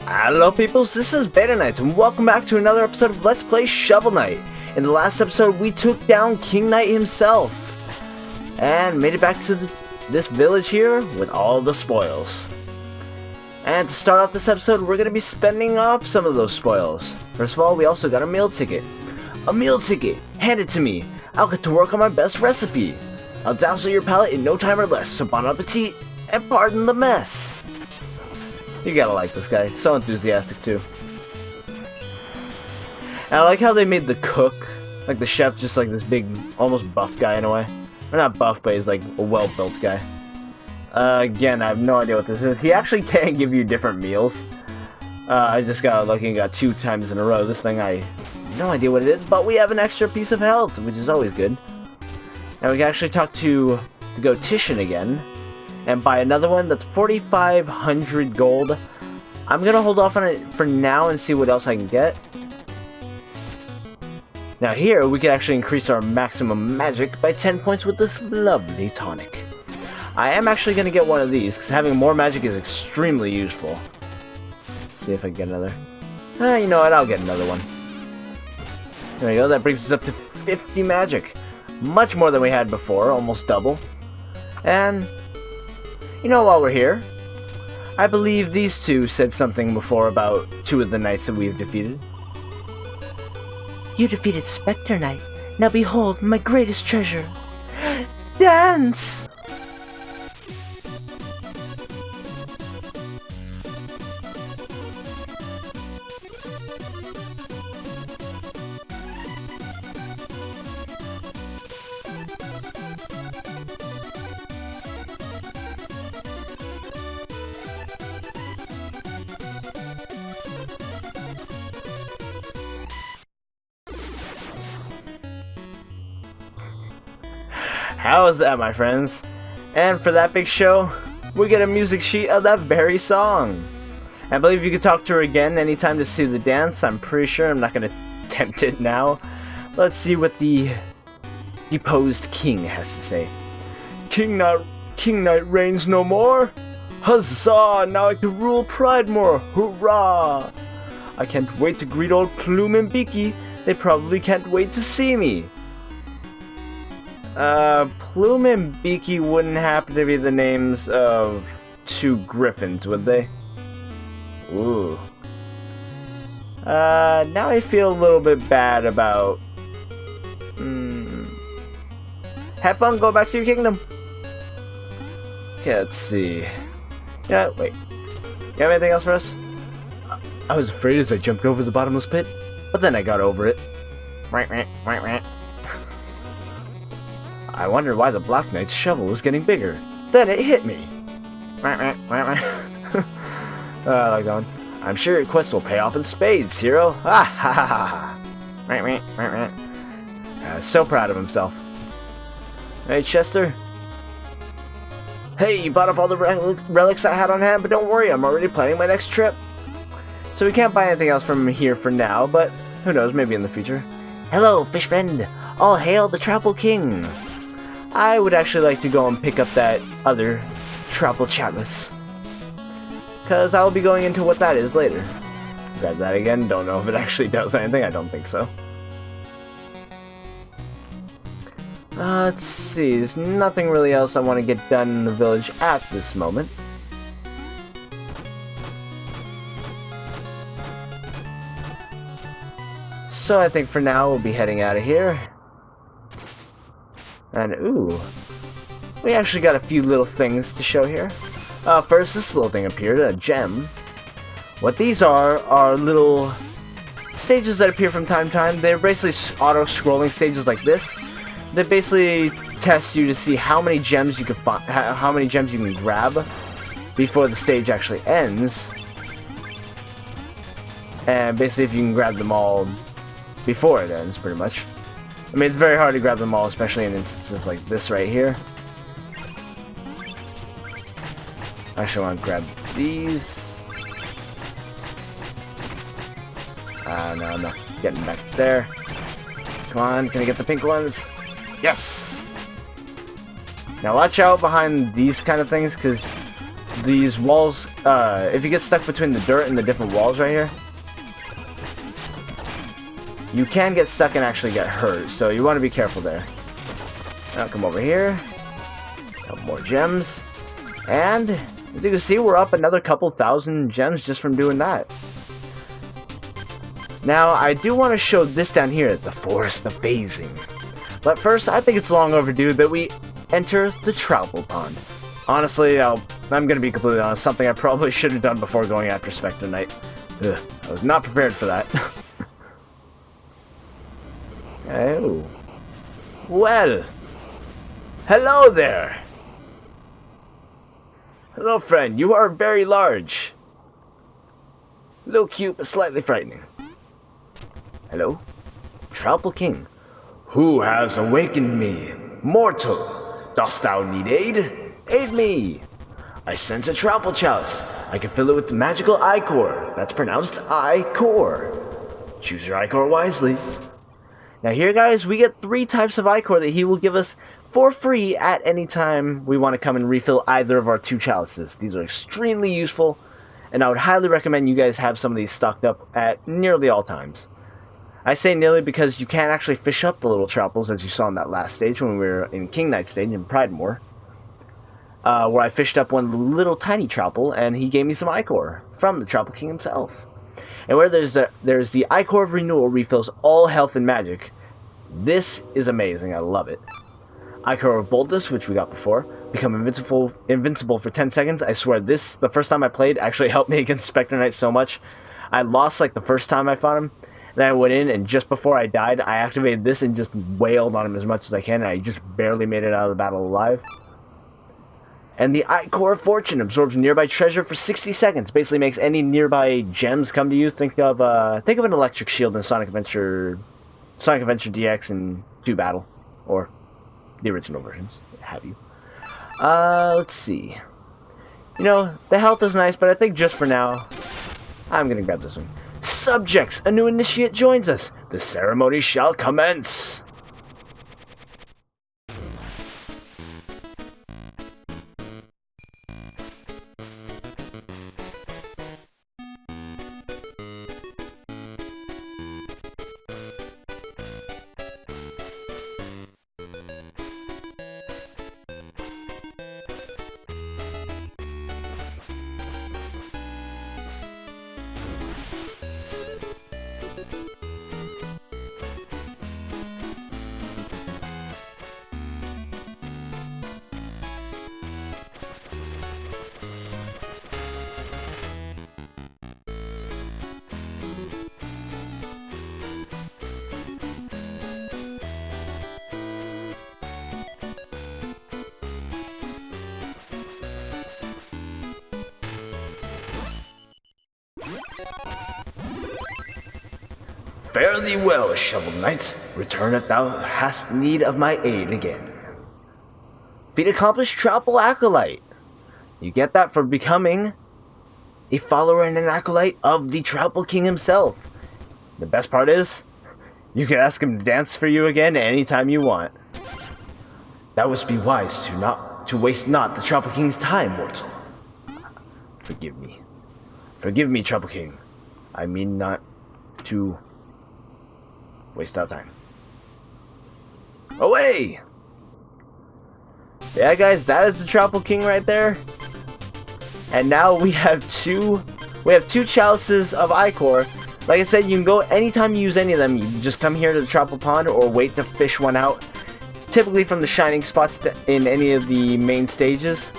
Hello peoples, this is BetaNights and welcome back to another episode of Let's Play Shovel Knight. In the last episode we took down King Knight himself and made it back to this village here with all the spoils. And to start off this episode we're going to be spending off some of those spoils. First of all, we also got a meal ticket. A meal ticket! Hand it to me! I'll get to work on my best recipe! I'll dazzle your palate in no time or less, so bon appetit and pardon the mess! You gotta like this guy. So enthusiastic too. And I like how they made the cook, like the chef, just like this big, almost buff guy in a way. Or not buff, but he's like a well-built guy. Again, I have no idea what this is. He actually can give you different meals. I just got lucky and got 2 times in a row. This thing, I have no idea what it is, but we have an extra piece of health, which is always good. And we can actually talk to the Gotician again. And buy another one that's 4,500 gold. I'm gonna hold off on it for now and see what else I can get. Now here we can actually increase our maximum magic by 10 points with this lovely tonic. I am actually gonna get one of these because having more magic is extremely useful. Let's see if I can get another. You know what? I'll get another one. There we go. That brings us up to 50 magic, much more than we had before, almost double. And you know, while we're here, I believe these two said something before about 2 of the knights that we've defeated. You defeated Spectre Knight. Now behold my greatest treasure. Dance! How is that, my friends? And for that big show, we get a music sheet of that very song. I believe you can talk to her again anytime to see the dance. I'm pretty sure I'm not going to attempt it now. Let's see what the deposed king has to say. King Knight reigns no more. Huzzah! Now I can rule Pridemore. Hurrah! I can't wait to greet old Plume and Beaky. They probably can't wait to see me. Plume and Beaky wouldn't happen to be the names of 2 griffins, would they? Ooh. Now I feel a little bit bad about... Have fun, go back to your kingdom! Okay, let's see... Yeah, wait. You have anything else for us? I was afraid as I jumped over the bottomless pit, but then I got over it. I wondered why the Black Knight's shovel was getting bigger. Then it hit me. I like that one. I'm sure your quest will pay off in spades, hero. Ha ha ha. So proud of himself. Hey, Chester. Hey, you bought up all the relics I had on hand, but don't worry, I'm already planning my next trip. So we can't buy anything else from here for now, but who knows, maybe in the future. Hello, fish friend. All hail the Troupple King. I would actually like to go and pick up that other Troupple Chalice, because I'll be going into what that is later. Grab that again, don't know if it actually does anything, I don't think so. Let's see, there's nothing really else I want to get done in the village at this moment. So I think for now we'll be heading out of here. And ooh, we actually got a few little things to show here. First, this little thing appeared, a gem. What these are little stages that appear from time to time. They're basically auto-scrolling stages like this. They basically test you to see how many gems you can find, how many gems you can grab before the stage actually ends. And basically, if you can grab them all before it ends, pretty much. I mean, it's very hard to grab them all, especially in instances like this right here. Actually, I want to grab these. No, I'm not getting back there. Come on, can I get the pink ones? Yes! Now watch out behind these kind of things, because these walls, if you get stuck between the dirt and the different walls right here, you can get stuck and actually get hurt, so you want to be careful there. Now come over here. A couple more gems. And, as you can see, we're up another couple thousand gems just from doing that. Now, I do want to show this down here, the Forest of Phasing. But first, I think it's long overdue that we enter the Troupple Pond. Honestly, I'm going to be completely honest, something I probably should have done before going after Spectre Knight. Ugh, I was not prepared for that. Oh. Well. Hello there. Hello, friend. You are very large. A little cute, but slightly frightening. Hello? Troupple King. Who has awakened me? Mortal. Dost thou need aid? Aid me. I sense a Troupple chalice. I can fill it with the magical ichor. That's pronounced ichor. Choose your ichor wisely. Now here, guys, we get 3 types of ichor that he will give us for free at any time we want to come and refill either of our 2 chalices. These are extremely useful, and I would highly recommend you guys have some of these stocked up at nearly all times. I say nearly because you can actually fish up the little Troupples, as you saw in that last stage when we were in King Knight stage in Pridemoor, where I fished up one little tiny Troupple, and he gave me some ichor from the Troupple King himself. And where there's the ichor of renewal refills all health and magic. This is amazing. I love it. Ichor of boldness, which we got before, become invincible for 10 seconds. I swear this, the first time I played, actually helped me against Spectre Knight so much. I lost like the first time I fought him. Then I went in, and just before I died, I activated this and just wailed on him as much as I can, and I just barely made it out of the battle alive. And the Ichor of Fortune absorbs nearby treasure for 60 seconds. Basically makes any nearby gems come to you. Think of an electric shield in Sonic Adventure DX and 2 Battle, or the original versions, have you. Let's see. You know, the health is nice, but I think just for now, I'm gonna grab this one. Subjects, a new initiate joins us. The ceremony shall commence. Fare thee well, Shovel Knight. Return if thou hast need of my aid again. Feat accomplished, Troupple Acolyte. You get that for becoming a follower and an acolyte of the Troupple King himself. The best part is, you can ask him to dance for you again anytime you want. Thou wouldst be wise to waste not the Troupple King's time, mortal. Forgive me. Forgive me, Troupple King. I mean not to waste our time. Away! Yeah, guys, that is the Troupple King right there. And now we have two chalices of ichor. Like I said, you can go anytime you use any of them. You can just come here to the Troupple Pond or wait to fish one out. Typically from the shining spots in any of the main stages.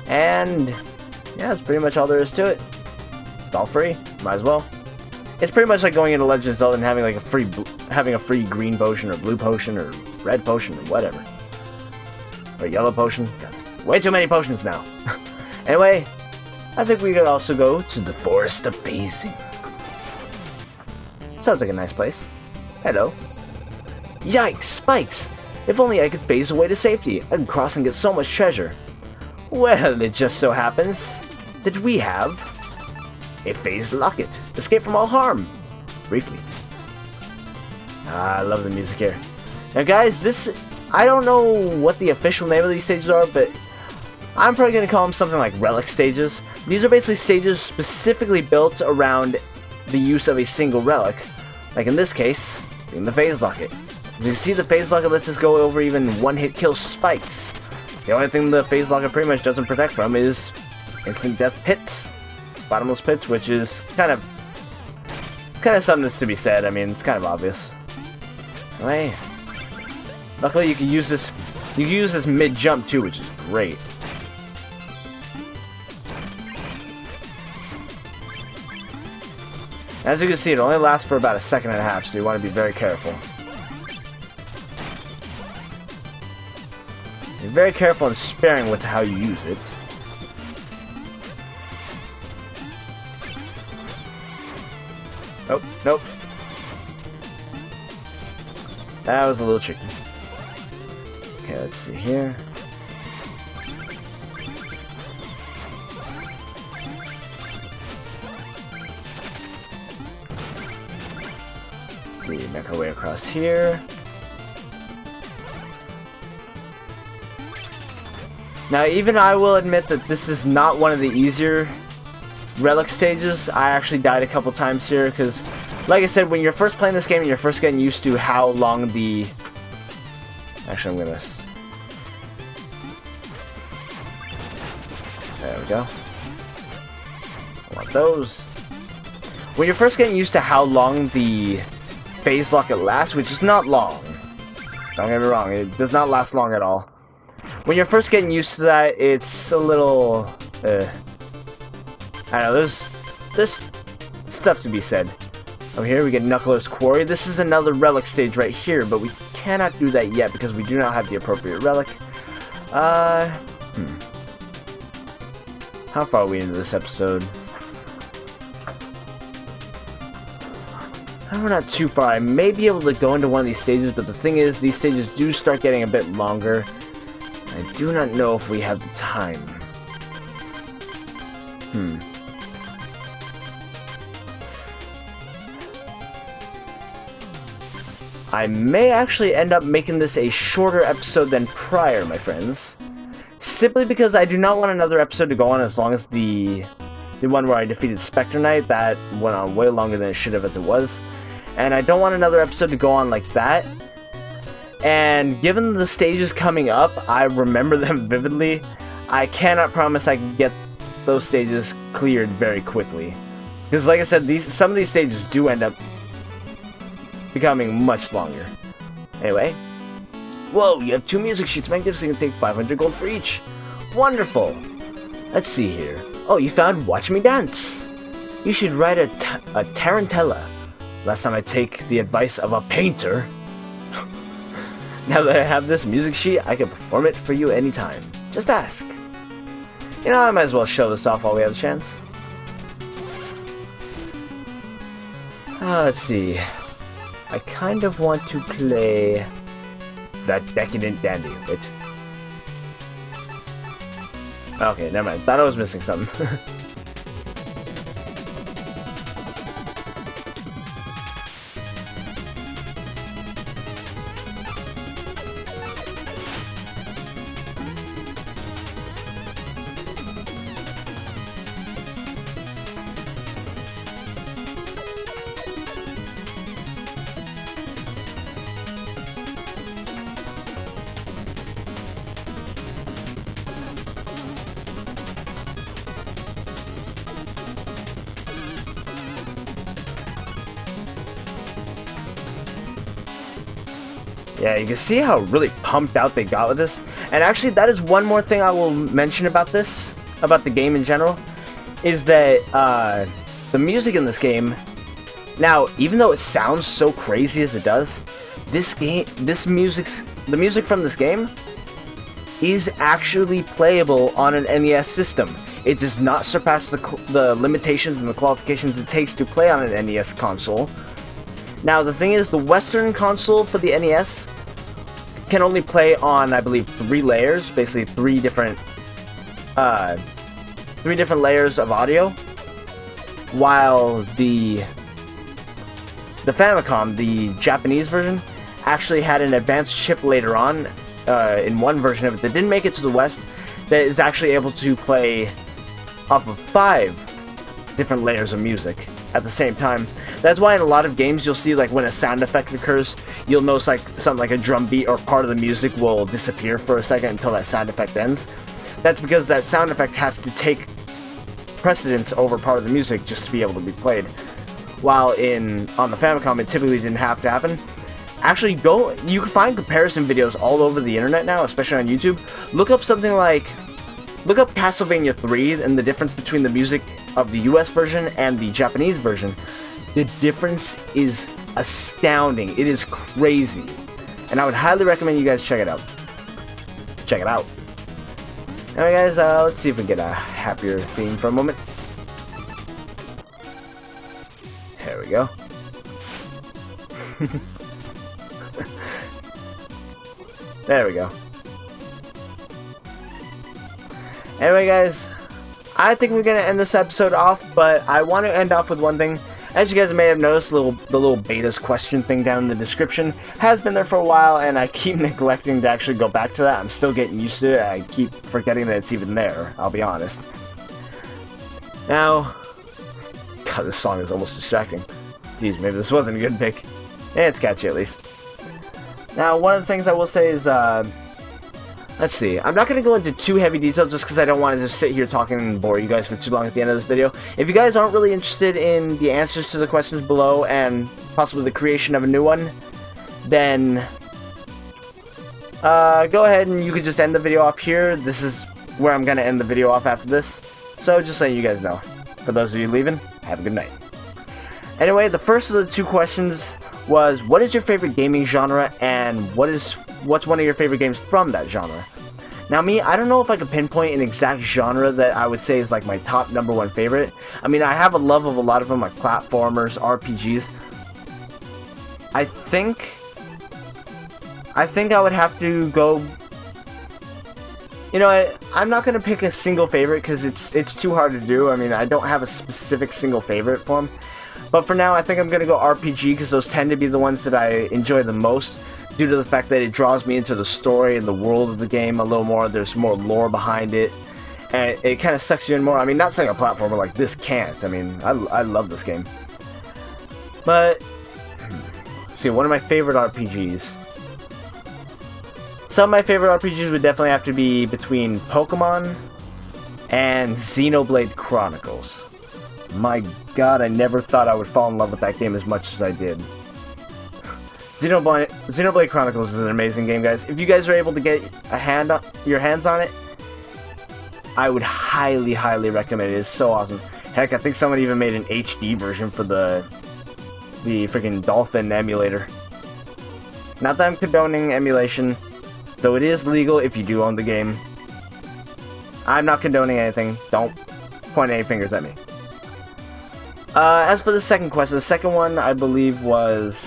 And yeah, that's pretty much all there is to it. It's all free. Might as well. It's pretty much like going into Legend of Zelda and having like a free green potion or blue potion or red potion or whatever. Or yellow potion. God, way too many potions now. Anyway, I think we could also go to the Forest of Phasing. Sounds like a nice place. Hello. Yikes, spikes! If only I could phase away to safety. I could cross and get so much treasure. Well, it just so happens that we have a phased locket. Escape from all harm. Briefly. I love the music here. Now guys, I don't know what the official name of these stages are, but I'm probably going to call them something like relic stages. These are basically stages specifically built around the use of a single relic. Like in this case, in the phase locket. As you can see, the phase locket lets us go over even one-hit kill spikes. The only thing the phase locket pretty much doesn't protect from is instant death pits, bottomless pits, which is kind of something that's to be said. I mean, it's kind of obvious. Anyway, luckily you can use this. You can use this mid jump too, which is great. As you can see, it only lasts for about 1.5 seconds, so you want to be very careful. Be very careful and sparing with how you use it. Oh, nope. That was a little tricky. Okay, let's see here. Let's see, make our way across here. Now, even I will admit that this is not one of the easier relic stages. I actually died a couple times here because, like I said, when you're first playing this game and you're first getting used to how long the... Actually, I'm gonna... There we go. I want those. When you're first getting used to how long the phase locket lasts, which is not long. Don't get me wrong, it does not last long at all. When you're first getting used to that, it's a little... I don't know, there's stuff to be said. Over here we get Knuckler's Quarry. This is another relic stage right here, but we cannot do that yet because we do not have the appropriate relic. How far are we into this episode? We're not too far. I may be able to go into one of these stages, but the thing is, these stages do start getting a bit longer. I do not know if we have the time. I may actually end up making this a shorter episode than prior, my friends. Simply because I do not want another episode to go on as long as the one where I defeated Spectre Knight. That went on way longer than it should have as it was. And I don't want another episode to go on like that. And given the stages coming up, I remember them vividly. I cannot promise I can get those stages cleared very quickly. Because like I said, some of these stages do end up becoming much longer. Anyway. Whoa, you have 2 music sheets. Magnificent. You can take 500 gold for each. Wonderful. Let's see here. Oh, you found Watch Me Dance. You should write a tarantella. Last time I take the advice of a painter. Now that I have this music sheet, I can perform it for you anytime. Just ask. You know, I might as well show this off while we have the chance. Let's see. I kind of want to play that decadent dandy, wait. Okay, never mind. Thought I was missing something. Yeah, you can see how really pumped out they got with this. And actually, that is one more thing I will mention about this, about the game in general, is that the music in this game, now, even though it sounds so crazy as it does, the music from this game is actually playable on an NES system. It does not surpass the limitations and the qualifications it takes to play on an NES console. Now, the thing is, the Western console for the NES can only play on, I believe, 3 layers, basically 3 different layers of audio, while the Famicom, the Japanese version, actually had an advanced chip later on in one version of it that didn't make it to the West that is actually able to play off of 5 different layers of music at the same time. That's why in a lot of games you'll see, like, when a sound effect occurs, you'll notice like something like a drum beat or part of the music will disappear for a second until that sound effect ends. That's because that sound effect has to take precedence over part of the music just to be able to be played. While on the Famicom it typically didn't have to happen. Actually, you can find comparison videos all over the internet now, especially on YouTube. Look up Castlevania 3 and the difference between the music of the US version and the Japanese version. The difference is astounding. It is crazy. And I would highly recommend you guys check it out. Check it out. Alright guys, let's see if we can get a happier theme for a moment. There we go. There we go. Anyway guys, I think we're gonna end this episode off, but I want to end off with one thing. As you guys may have noticed, the little betas question thing down in the description has been there for a while, and I keep neglecting to actually go back to that. I'm still getting used to it. I keep forgetting that it's even there, I'll be honest. Now, God, this song is almost distracting. Jeez, maybe this wasn't a good pick. Yeah, it's catchy at least. Now, one of the things I will say is, let's see. I'm not going to go into too heavy detail just because I don't want to just sit here talking and bore you guys for too long at the end of this video. If you guys aren't really interested in the answers to the questions below and possibly the creation of a new one, then go ahead and you could just end the video off here. This is where I'm going to end the video off after this. So just letting you guys know. For those of you leaving, have a good night. Anyway, the first of the 2 questions was, what is your favorite gaming genre, and what's one of your favorite games from that genre? Now me, I don't know if I could pinpoint an exact genre that I would say is like my top #1 favorite. I mean, I have a love of a lot of them, like platformers, RPGs. I think I would have to go, you know, I'm not going to pick a single favorite because it's too hard to do. I mean, I don't have a specific single favorite for them. But for now, I think I'm going to go RPG because those tend to be the ones that I enjoy the most due to the fact that it draws me into the story and the world of the game a little more. There's more lore behind it, and it kind of sucks you in more. I mean, not saying a platformer like this can't. I mean, I love this game. But, see, one of my favorite RPGs. Some of my favorite RPGs would definitely have to be between Pokemon and Xenoblade Chronicles. My God, I never thought I would fall in love with that game as much as I did. Xenoblade Chronicles is an amazing game, guys. If you guys are able to get your hands on it, I would highly, highly recommend it. It's so awesome. Heck, I think someone even made an HD version for the freaking Dolphin emulator. Not that I'm condoning emulation, though it is legal if you do own the game. I'm not condoning anything. Don't point any fingers at me. As for the second question, the second one I believe was,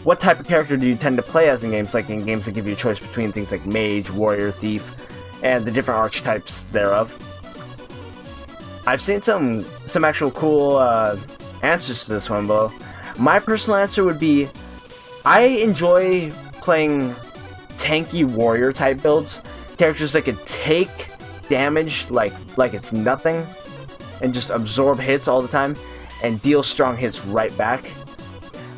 what type of character do you tend to play as in games? Like in games that give you a choice between things like mage, warrior, thief, and the different archetypes thereof. I've seen some actual cool answers to this one below. My personal answer would be, I enjoy playing tanky warrior type builds, characters that could take damage like it's nothing, and just absorb hits all the time, and deal strong hits right back.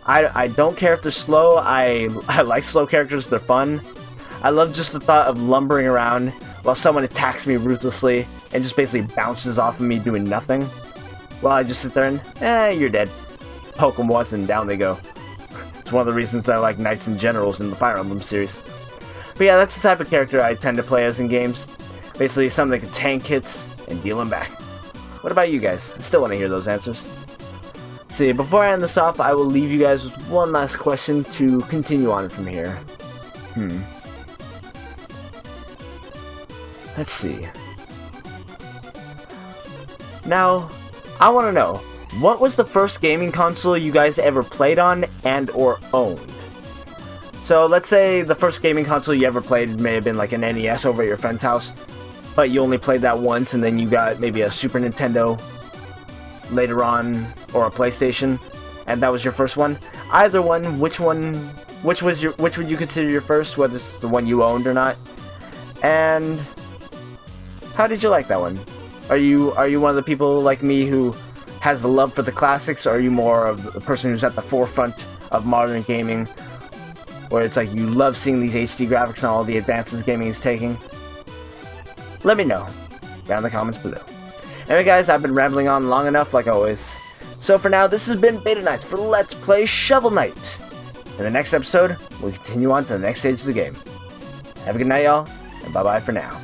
I don't care if they're slow. I like slow characters, they're fun. I love just the thought of lumbering around while someone attacks me ruthlessly and just basically bounces off of me doing nothing. While I just sit there and, you're dead. Poke them once and down they go. It's one of the reasons I like Knights and Generals in the Fire Emblem series. But yeah, that's the type of character I tend to play as in games. Basically something that can tank hits and deal them back. What about you guys? I still want to hear those answers. See, before I end this off, I will leave you guys with one last question to continue on from here. Let's see. Now, I want to know, what was the first gaming console you guys ever played on and or owned? So let's say the first gaming console you ever played may have been like an NES over at your friend's house, but you only played that once and then you got maybe a Super Nintendo later on, or a PlayStation, and that was your first one. Either one, which would you consider your first, whether it's the one you owned or not? And How did you like that one? Are you one of the people like me who has the love for the classics, or are you more of the person who's at the forefront of modern gaming, where it's like you love seeing these HD graphics and all the advances gaming is taking? Let me know down in the comments below. Anyway guys, I've been rambling on long enough like always. So for now, this has been BetaNights for Let's Play Shovel Knight. In the next episode, we'll continue on to the next stage of the game. Have a good night, y'all, and bye-bye for now.